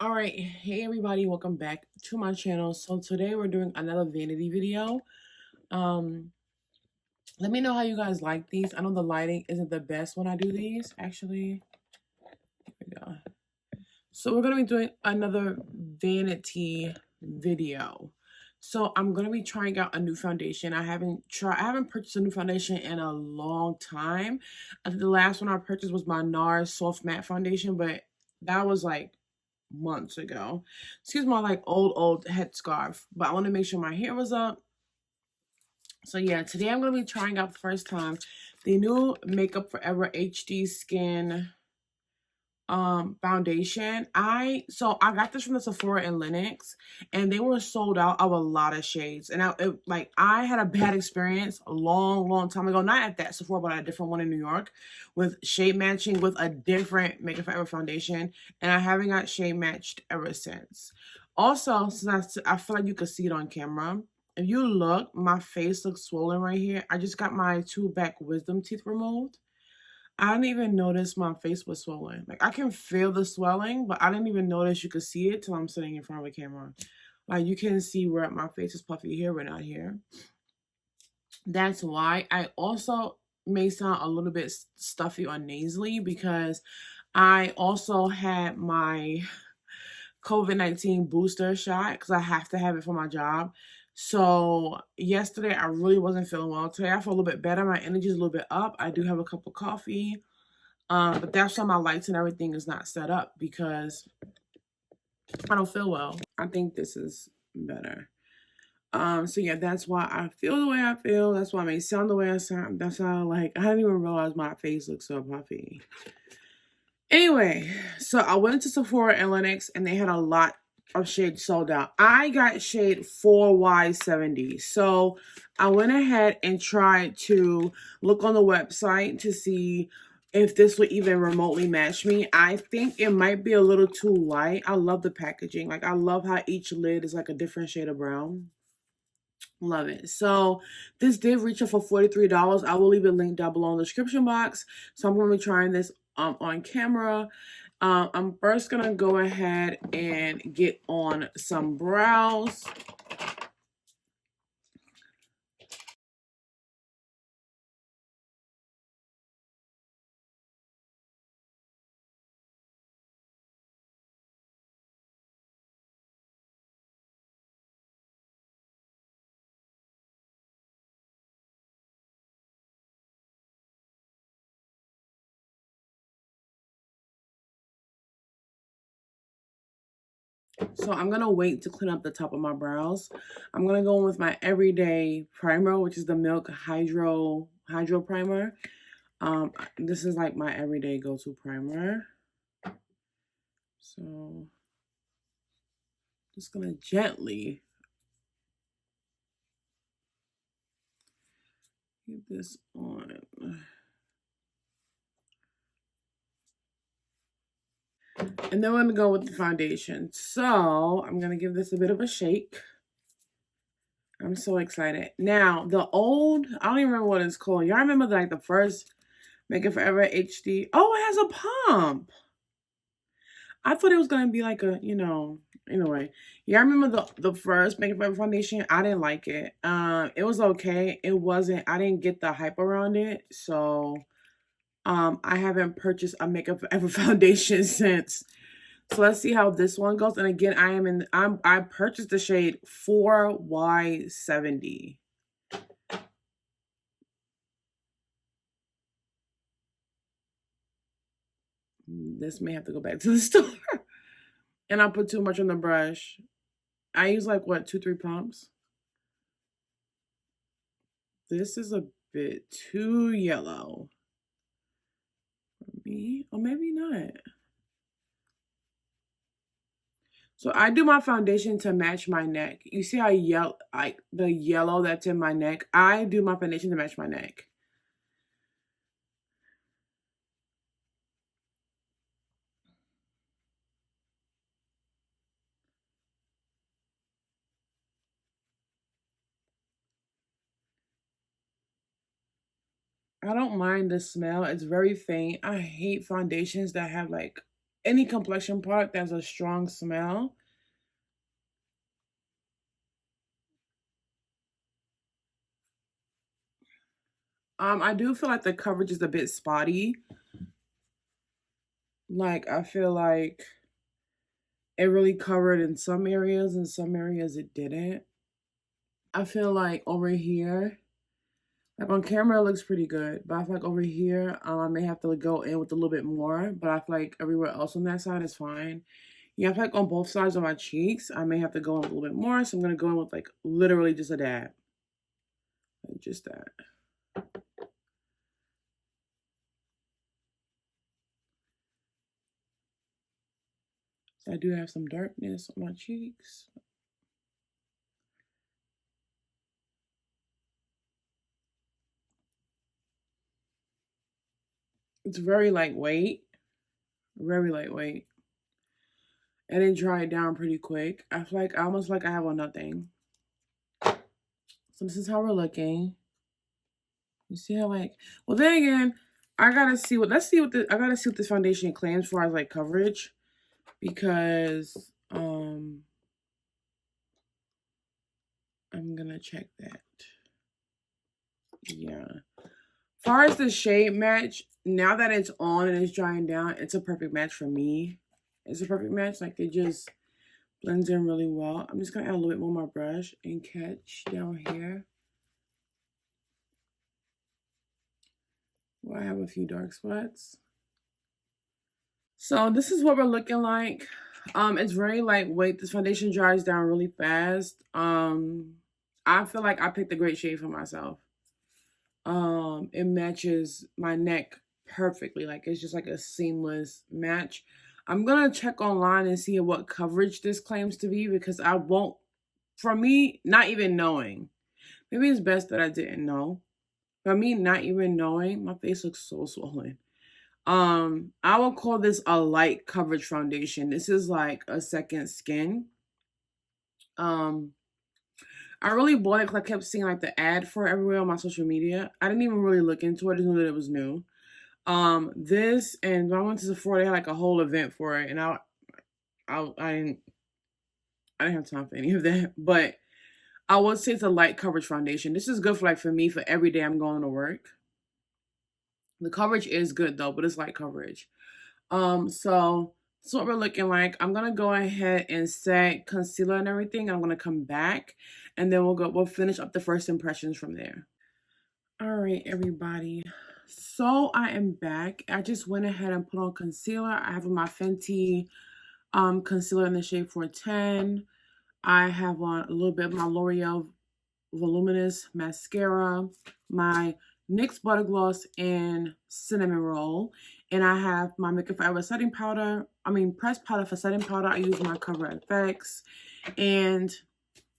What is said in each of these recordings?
All right, hey everybody, welcome back to my channel. So today we're doing another vanity video. Um, Let me know how you guys like these. I know the lighting isn't the best when I do these. Actually, here we go. So we're gonna be doing another vanity video. So I'm gonna be trying out a new foundation. I haven't purchased a new foundation in a long time. I think the last one I purchased was my NARS Soft Matte Foundation, but that was like months ago. Excuse my like old headscarf, but I want to make sure my hair was up. So yeah, today I'm going to be trying out the first time the new Makeup Forever HD Skin foundation. I got this from the Sephora in Lenox, and they were sold out of a lot of shades, and I had a bad experience a long time ago, not at that Sephora but at a different one in New York, with shade matching with a different Makeup Forever foundation, and I haven't got shade matched ever since. Also, since I feel like you could see it on camera, if you look, my face looks swollen right here. I just got my 2 back wisdom teeth removed. I didn't even notice my face was swollen. Like, I can feel the swelling, but I didn't even notice you could see it till I'm sitting in front of a camera. Like, you can see where my face is puffy here, but not here. That's why. I also may sound a little bit stuffy or nasally because I also had my COVID-19 booster shot because I have to have it for my job. So yesterday I really wasn't feeling well. Today I feel a little bit better. My energy is a little bit up. I do have a cup of coffee. But that's why my lights and everything is not set up because I don't feel well. I think this is better. So yeah, that's why I feel the way I feel. That's why I may sound the way I sound. That's how I didn't even realize my face looks so puffy. Anyway, so I went to Sephora and Lenox and they had a lot of shades sold out. I got shade 4Y70. So I went ahead and tried to look on the website to see if this would even remotely match me. I think it might be a little too light. I love the packaging. Like, I love how each lid is like a different shade of brown. Love it. So this did reach up for $43. I will leave a link down below in the description box. So I'm going to be trying this on camera. I'm first going to go ahead and get on some brows. So I'm going to wait to clean up the top of my brows. I'm going to go in with my everyday primer, which is the Milk Hydro Primer. This is like my everyday go-to primer. So just going to gently get this on. And then we're going to go with the foundation. So I'm going to give this a bit of a shake. I'm so excited. Now, the old, I don't even remember what it's called. Y'all remember like the first Makeup Forever HD? Oh, it has a pump. I thought it was going to be like a, anyway. Y'all remember the first Makeup Forever foundation? I didn't like it. It was okay. It wasn't, I didn't get the hype around it. So, I haven't purchased a Makeup Forever foundation since. So let's see how this one goes. And again, I purchased the shade 4Y70. This may have to go back to the store. And I put too much on the brush. I use like what, 2-3 pumps. This is a bit too yellow for me, or maybe not. So I do my foundation to match my neck. You see how the yellow that's in my neck? I do my foundation to match my neck. I don't mind the smell. It's very faint. I hate foundations that have like any complexion product that has a strong smell. I do feel like the coverage is a bit spotty. Like, I feel like it really covered in some areas, and some areas it didn't. I feel like over here, like on camera, it looks pretty good, but I feel like over here, I may have to go in with a little bit more, but I feel like everywhere else on that side is fine. Yeah, I feel like on both sides of my cheeks, I may have to go in a little bit more, so I'm gonna go in with like literally just a dab. Like just that. So I do have some darkness on my cheeks. It's very lightweight. Very lightweight. And it dried down pretty quick. I feel like almost like I have on nothing. So this is how we're looking. You see how like, well then again, I gotta see what I gotta see what this foundation claims for as like coverage, because I'm gonna check that. Yeah. Far as the shade match, now that it's on and it's drying down, it's a perfect match for me. It's a perfect match. Like it just blends in really well. I'm just gonna add a little bit more on my brush and catch down here where I have a few dark spots. So this is what we're looking like. It's very lightweight. This foundation dries down really fast. I feel like I picked a great shade for myself. It matches my neck perfectly. Like it's just like a seamless match. I'm gonna check online and see what coverage this claims to be, because I won't, for me, not even knowing. Maybe it's best that I didn't know. For me, not even knowing, my face looks so swollen. I will call this a light coverage foundation. This is like a second skin. I really bought it because I kept seeing like the ad for it everywhere on my social media. I didn't even really look into it. I just knew that it was new. This, and when I went to Sephora, they had like a whole event for it, and I didn't have time for any of that. But I would say it's a light coverage foundation. This is good for like for me for every day I'm going to work. The coverage is good though, but it's light coverage. So that's what we're looking like. I'm gonna go ahead and set concealer and everything. I'm gonna come back, and then we'll finish up the first impressions from there. All right, everybody. So I am back. I just went ahead and put on concealer. I have my Fenty concealer in the shade 410. I have on a little bit of my L'Oreal Voluminous mascara, my NYX Butter Gloss in Cinnamon Roll, and I have my Makeup Forever setting powder. Pressed powder for setting powder. I use my Cover FX, and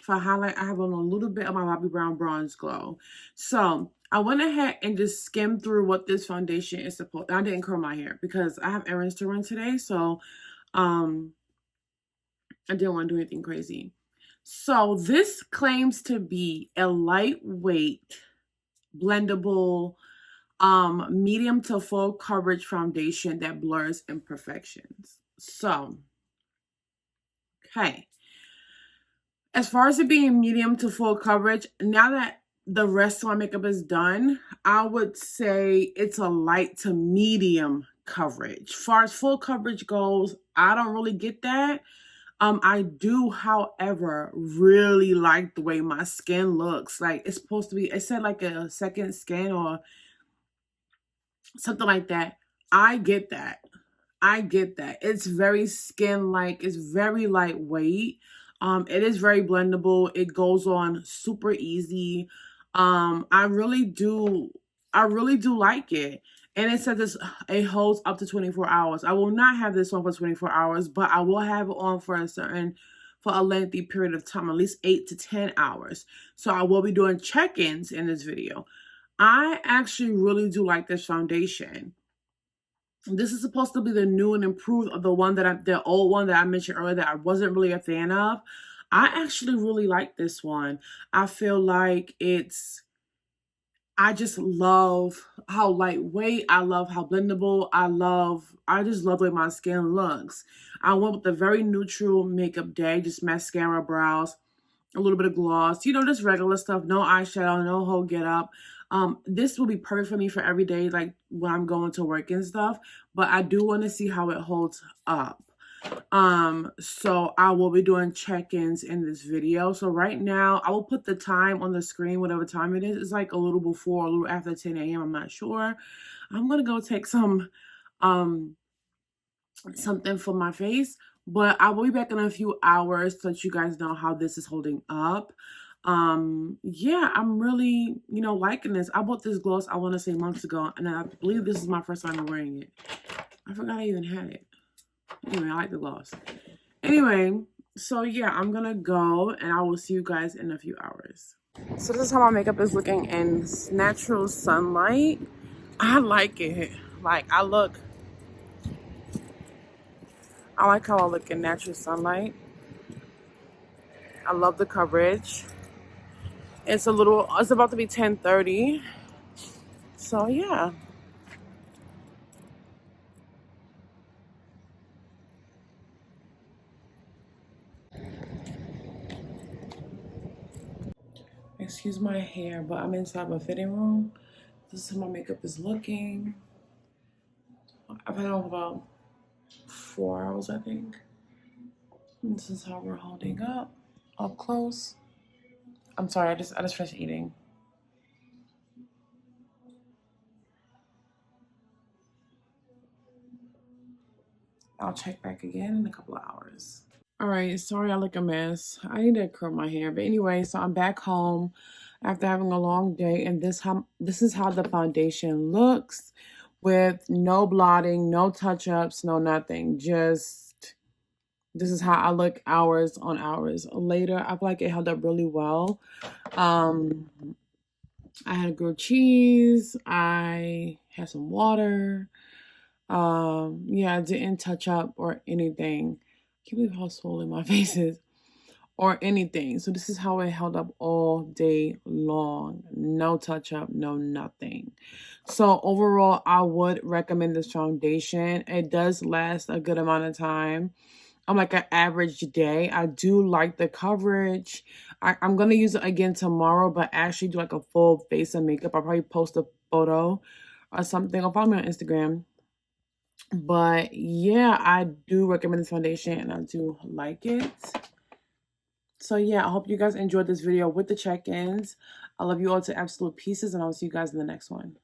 for highlight, I have on a little bit of my Bobbi Brown Bronze Glow. So I went ahead and just skimmed through what this foundation is supposed. I didn't curl my hair because I have errands to run today, so I didn't want to do anything crazy. So this claims to be a lightweight, blendable, medium to full coverage foundation that blurs imperfections. So, okay. As far as it being medium to full coverage, now that the rest of my makeup is done, I would say it's a light to medium coverage. As far as full coverage goes, I don't really get that. I do, however, really like the way my skin looks. Like it's supposed to be, it said like a second skin or something like that. I get that. I get that. It's very skin-like. It's very lightweight. It is very blendable. It goes on super easy. I really do like it. And it says it holds up to 24 hours. I will not have this on for 24 hours, but I will have it on for a lengthy period of time, at least 8 to 10 hours. So I will be doing check-ins in this video. I actually really do like this foundation. This is supposed to be the new and improved of the old one that I mentioned earlier that I wasn't really a fan of. I actually really like this one. I feel like I just love how lightweight. I love how blendable. I just love the way my skin looks. I went with a very neutral makeup day, just mascara, brows, a little bit of gloss, you know, just regular stuff. No eyeshadow, no whole get up. This will be perfect for me for every day, like when I'm going to work and stuff. But I do want to see how it holds up. So I will be doing check-ins in this video. So right now, I will put the time on the screen, whatever time it is. It's like a little before, a little after 10 a.m. I'm not sure. I'm gonna go take some something for my face, but I will be back in a few hours to let you guys know how this is holding up. Yeah, I'm really, you know, liking this. I bought this gloss, I want to say months ago, and I believe this is my first time wearing it. I forgot I even had it. Anyway, I like the gloss. Anyway, so yeah, I'm gonna go and I will see you guys in a few hours. So this is how my makeup is looking in natural sunlight. I like it. Like I like how I look in natural sunlight. I love the coverage. It's about to be 10:30. So yeah. Excuse my hair, but I'm inside my fitting room. This is how my makeup is looking. I've had it on about 4 hours, I think. And this is how we're holding up close. I'm sorry, I just finished eating. I'll check back again in a couple of hours. All right, sorry I look a mess. I need to curl my hair, but anyway, so I'm back home after having a long day, and this is how the foundation looks, with no blotting, no touch-ups, no nothing. Just this is how I look hours on hours later. I feel like it held up really well. I had grilled cheese. I had some water. Yeah, I didn't touch up or anything. I can't believe how swollen my face is or anything. So this is how it held up all day long. No touch up, no nothing. So overall, I would recommend this foundation. It does last a good amount of time. I'm like an average day. I do like the coverage. I'm going to use it again tomorrow, but actually do like a full face of makeup. I'll probably post a photo or something. I'll follow me on Instagram. But yeah, I do recommend this foundation and I do like it. So yeah, I hope you guys enjoyed this video with the check-ins. I love you all to absolute pieces and I'll see you guys in the next one.